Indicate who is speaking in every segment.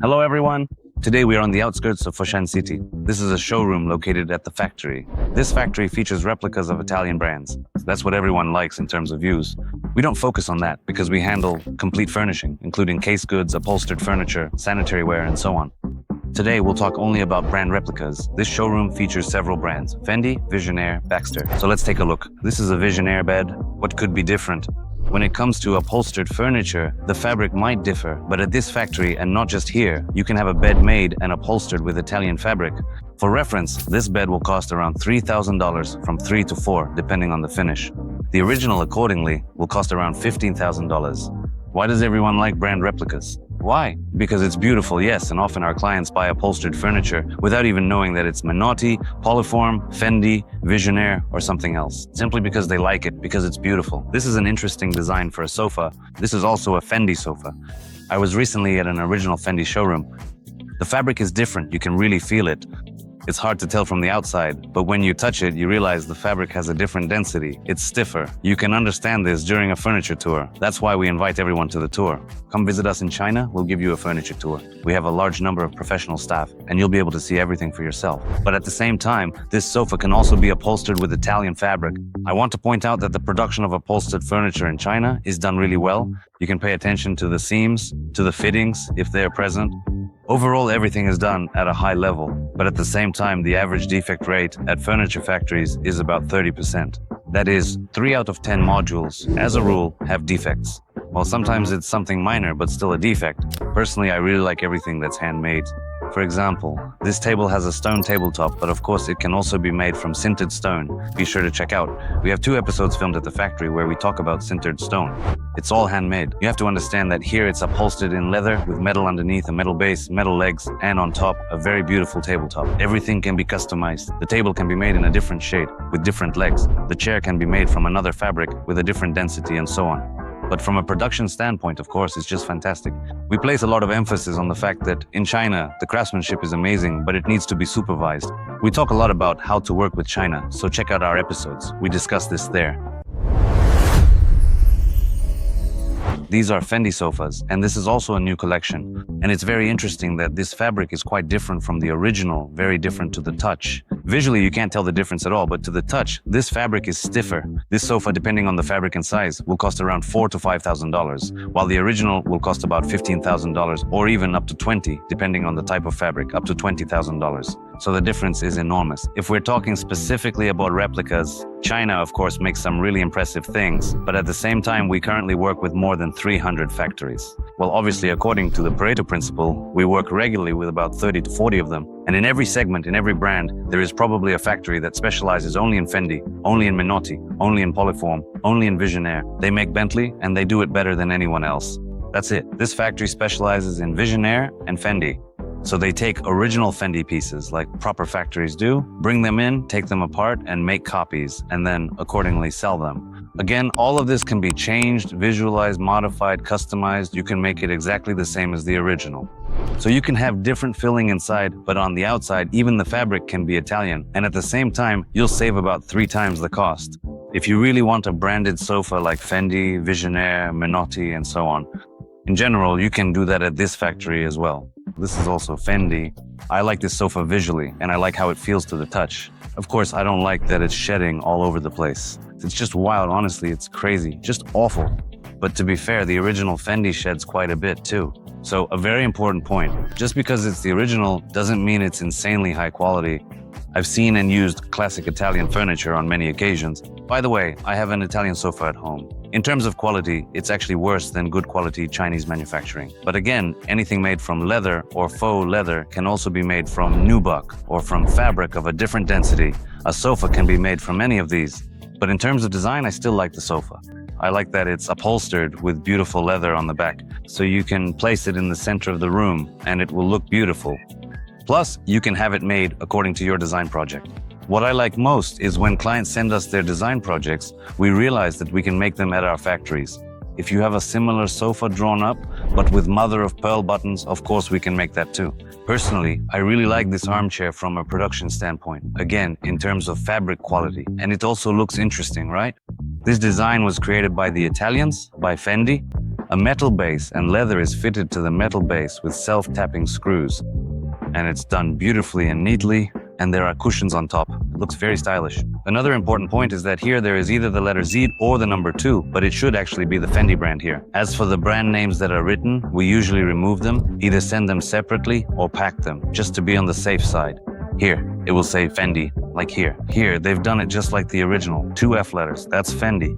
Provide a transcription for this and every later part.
Speaker 1: Hello everyone! Today we are on the outskirts of Foshan city. This is a showroom located at the factory. This factory features replicas of Italian brands. That's what everyone likes in terms of views. We don't focus on that because we handle complete furnishing, including case goods, upholstered furniture, sanitary ware, and so on. Today we'll talk only about brand replicas. This showroom features several brands: Fendi, Visionnaire, Baxter. So let's take a look. This is a Visionnaire bed. What could be different? When it comes to upholstered furniture, the fabric might differ, but at this factory, and not just here, you can have a bed made and upholstered with Italian fabric. For reference, this bed will cost around $3,000, from 3 to 4, depending on the finish. The original, accordingly, will cost around $15,000. Why does everyone like brand replicas? Why? Because it's beautiful, yes, and often our clients buy upholstered furniture without even knowing that it's Minotti, Polyform, Fendi, Visionnaire, or something else. Simply because they like it, because it's beautiful. This is an interesting design for a sofa. This is also a Fendi sofa. I was recently at an original Fendi showroom. The fabric is different, you can really feel it. It's hard to tell from the outside, but when you touch it, you realize the fabric has a different density. It's stiffer. You can understand this during a furniture tour. That's why we invite everyone to the tour. Come visit us in China, we'll give you a furniture tour. We have a large number of professional staff, and you'll be able to see everything for yourself. But at the same time, this sofa can also be upholstered with Italian fabric. I want to point out that the production of upholstered furniture in China is done really well. You can pay attention to the seams, to the fittings, if they're present. Overall, everything is done at a high level, but at the same time, the average defect rate at furniture factories is about 30%. That is, 3 out of 10 modules, as a rule, have defects. While sometimes it's something minor, but still a defect. Personally, I really like everything that's handmade. For example, this table has a stone tabletop, but of course it can also be made from sintered stone. Be sure to check out. We have 2 episodes filmed at the factory where we talk about sintered stone. It's all handmade. You have to understand that here it's upholstered in leather with metal underneath, a metal base, metal legs, and on top, a very beautiful tabletop. Everything can be customized. The table can be made in a different shade, with different legs. The chair can be made from another fabric with a different density, and so on. But from a production standpoint, of course, it's just fantastic. We place a lot of emphasis on the fact that in China, the craftsmanship is amazing, but it needs to be supervised. We talk a lot about how to work with China, so check out our episodes. We discuss this there. These are Fendi sofas, and this is also a new collection. And it's very interesting that this fabric is quite different from the original, very different to the touch. Visually, you can't tell the difference at all, but to the touch, this fabric is stiffer. This sofa, depending on the fabric and size, will cost around $4,000 to $5,000, while the original will cost about $15,000, or even up to $20,000, depending on the type of fabric, up to $20,000. So the difference is enormous. If we're talking specifically about replicas, China, of course, makes some really impressive things, but at the same time, we currently work with more than 300 factories. Well, obviously, according to the Pareto principle, we work regularly with about 30 to 40 of them. And in every segment, in every brand, there is probably a factory that specializes only in Fendi, only in Minotti, only in Polyform, only in Visionnaire. They make Bentley, and they do it better than anyone else. That's it. This factory specializes in Visionnaire and Fendi. So they take original Fendi pieces, like proper factories do, bring them in, take them apart, and make copies, and then accordingly sell them. Again, all of this can be changed, visualized, modified, customized. You can make it exactly the same as the original. So you can have different filling inside, but on the outside, even the fabric can be Italian. And at the same time, you'll save about 3 times the cost. If you really want a branded sofa like Fendi, Visionnaire, Minotti, and so on, in general, you can do that at this factory as well. This is also Fendi. I like this sofa visually, and I like how it feels to the touch. Of course, I don't like that it's shedding all over the place. It's just wild, honestly, it's crazy, just awful. But to be fair, the original Fendi sheds quite a bit too. So a very important point, just because it's the original doesn't mean it's insanely high quality. I've seen and used classic Italian furniture on many occasions. By the way, I have an Italian sofa at home. In terms of quality, it's actually worse than good quality Chinese manufacturing. But again, anything made from leather or faux leather can also be made from nubuck or from fabric of a different density. A sofa can be made from any of these. But in terms of design, I still like the sofa. I like that it's upholstered with beautiful leather on the back, so you can place it in the center of the room and it will look beautiful. Plus, you can have it made according to your design project. What I like most is when clients send us their design projects, we realize that we can make them at our factories. If you have a similar sofa drawn up, but with mother-of-pearl buttons, of course we can make that too. Personally, I really like this armchair from a production standpoint. Again, in terms of fabric quality. And it also looks interesting, right? This design was created by the Italians, by Fendi. A metal base and leather is fitted to the metal base with self-tapping screws. And it's done beautifully and neatly, and there are cushions on top. It looks very stylish. Another important point is that here there is either the letter Z or the number 2, but it should actually be the Fendi brand here. As for the brand names that are written, we usually remove them, either send them separately or pack them, just to be on the safe side. Here, it will say Fendi, like here. Here, they've done it just like the original, 2 F letters, that's Fendi.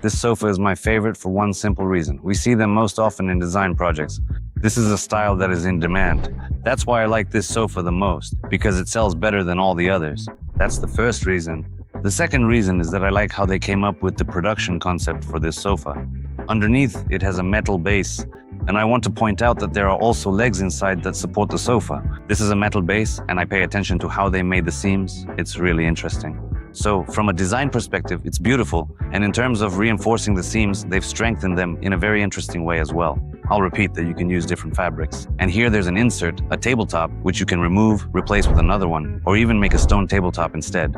Speaker 1: This sofa is my favorite for one simple reason. We see them most often in design projects. This is a style that is in demand. That's why I like this sofa the most, because it sells better than all the others. That's the first reason. The second reason is that I like how they came up with the production concept for this sofa. Underneath, it has a metal base, and I want to point out that there are also legs inside that support the sofa. This is a metal base, and I pay attention to how they made the seams. It's really interesting. So, from a design perspective, it's beautiful, and in terms of reinforcing the seams, they've strengthened them in a very interesting way as well. I'll repeat that you can use different fabrics. And here there's an insert, a tabletop, which you can remove, replace with another one, or even make a stone tabletop instead.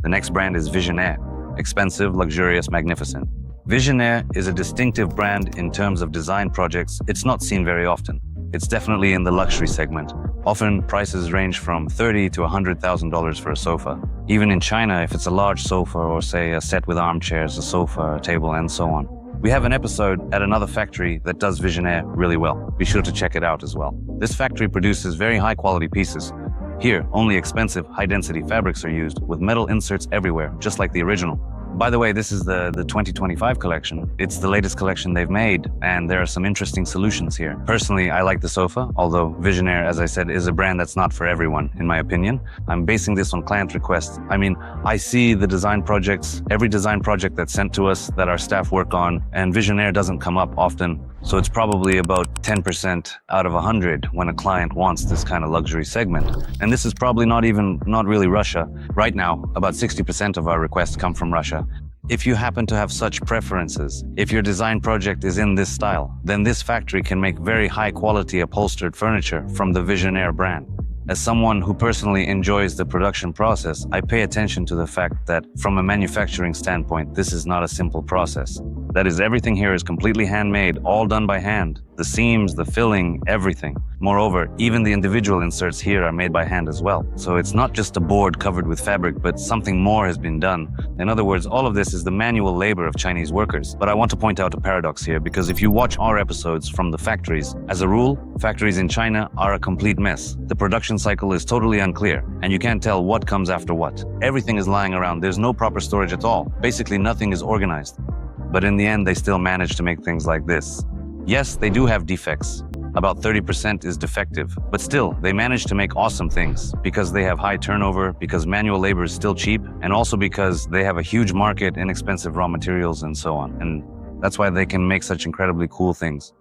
Speaker 1: The next brand is Visionnaire. Expensive, luxurious, magnificent. Visionnaire is a distinctive brand in terms of design projects. It's not seen very often. It's definitely in the luxury segment. Often, prices range from $30,000 to $100,000 for a sofa. Even in China, if it's a large sofa or say a set with armchairs, a sofa, a table, and so on. We have an episode at another factory that does Visionnaire really well. Be sure to check it out as well. This factory produces very high quality pieces. Here, only expensive, high-density fabrics are used, with metal inserts everywhere, just like the original. By the way, this is the 2025 collection. It's the latest collection they've made, and there are some interesting solutions here. Personally, I like the sofa, although Visionnaire, as I said, is a brand that's not for everyone, in my opinion. I'm basing this on client requests. I mean, I see the design projects, every design project that's sent to us that our staff work on, and Visionnaire doesn't come up often. So it's probably about 10% out of 100 when a client wants this kind of luxury segment. And this is probably not really Russia. Right now, about 60% of our requests come from Russia. If you happen to have such preferences, if your design project is in this style, then this factory can make very high quality upholstered furniture from the Visionnaire brand. As someone who personally enjoys the production process, I pay attention to the fact that from a manufacturing standpoint, this is not a simple process. That is, everything here is completely handmade, all done by hand. The seams, the filling, everything. Moreover, even the individual inserts here are made by hand as well. So it's not just a board covered with fabric, but something more has been done. In other words, all of this is the manual labor of Chinese workers. But I want to point out a paradox here, because if you watch our episodes from the factories, as a rule, factories in China are a complete mess. The production cycle is totally unclear, and you can't tell what comes after what. Everything is lying around. There's no proper storage at all. Basically, nothing is organized. But in the end, they still manage to make things like this. Yes, they do have defects. About 30% is defective, but still, they manage to make awesome things because they have high turnover, because manual labor is still cheap, and also because they have a huge market, inexpensive raw materials, and so on. And that's why they can make such incredibly cool things.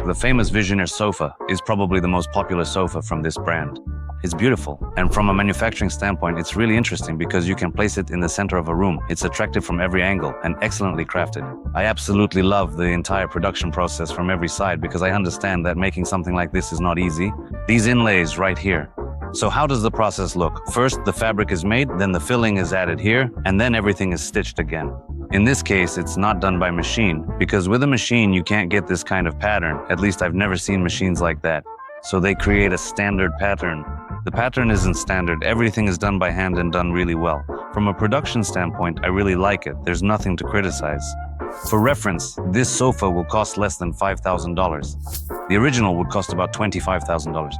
Speaker 1: The famous Visionnaire sofa is probably the most popular sofa from this brand. It's beautiful, and from a manufacturing standpoint, it's really interesting because you can place it in the center of a room. It's attractive from every angle and excellently crafted. I absolutely love the entire production process from every side because I understand that making something like this is not easy. These inlays right here. So how does the process look? First, the fabric is made, then the filling is added here, and then everything is stitched again. In this case, it's not done by machine, because with a machine, you can't get this kind of pattern. At least I've never seen machines like that. So they create a standard pattern. The pattern isn't standard. Everything is done by hand and done really well. From a production standpoint, I really like it. There's nothing to criticize. For reference, this sofa will cost less than $5,000. The original would cost about $25,000.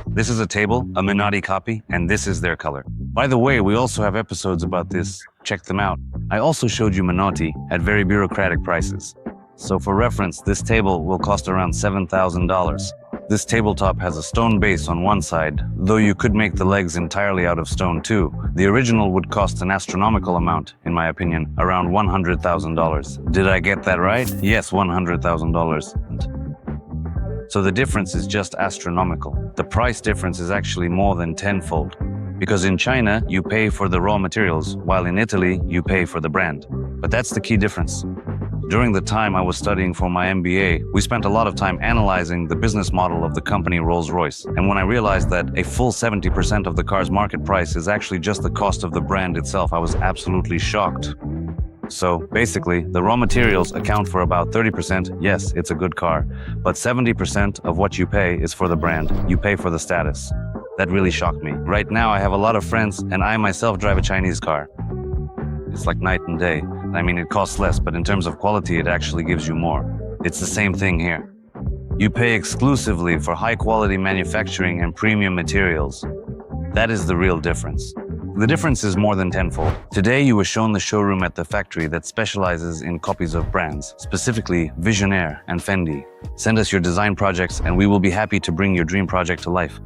Speaker 1: This is a table, a Minotti copy, and this is their color. By the way, we also have episodes about this. Check them out. I also showed you Minotti at very bureaucratic prices. So for reference, this table will cost around $7,000. This tabletop has a stone base on one side, though you could make the legs entirely out of stone too. The original would cost an astronomical amount, in my opinion, around $100,000. Did I get that right? Yes, $100,000. So the difference is just astronomical. The price difference is actually more than tenfold. Because in China, you pay for the raw materials, while in Italy, you pay for the brand. But that's the key difference. During the time I was studying for my MBA, we spent a lot of time analyzing the business model of the company Rolls-Royce. And when I realized that a full 70% of the car's market price is actually just the cost of the brand itself, I was absolutely shocked. So basically, the raw materials account for about 30%. Yes, it's a good car, but 70% of what you pay is for the brand. You pay for the status. That really shocked me. Right now, I have a lot of friends, and I myself drive a Chinese car. It's like night and day. I mean, it costs less, but in terms of quality, it actually gives you more. It's the same thing here. You pay exclusively for high-quality manufacturing and premium materials. That is the real difference. The difference is more than tenfold. Today, you were shown the showroom at the factory that specializes in copies of brands, specifically Visionnaire and Fendi. Send us your design projects, and we will be happy to bring your dream project to life.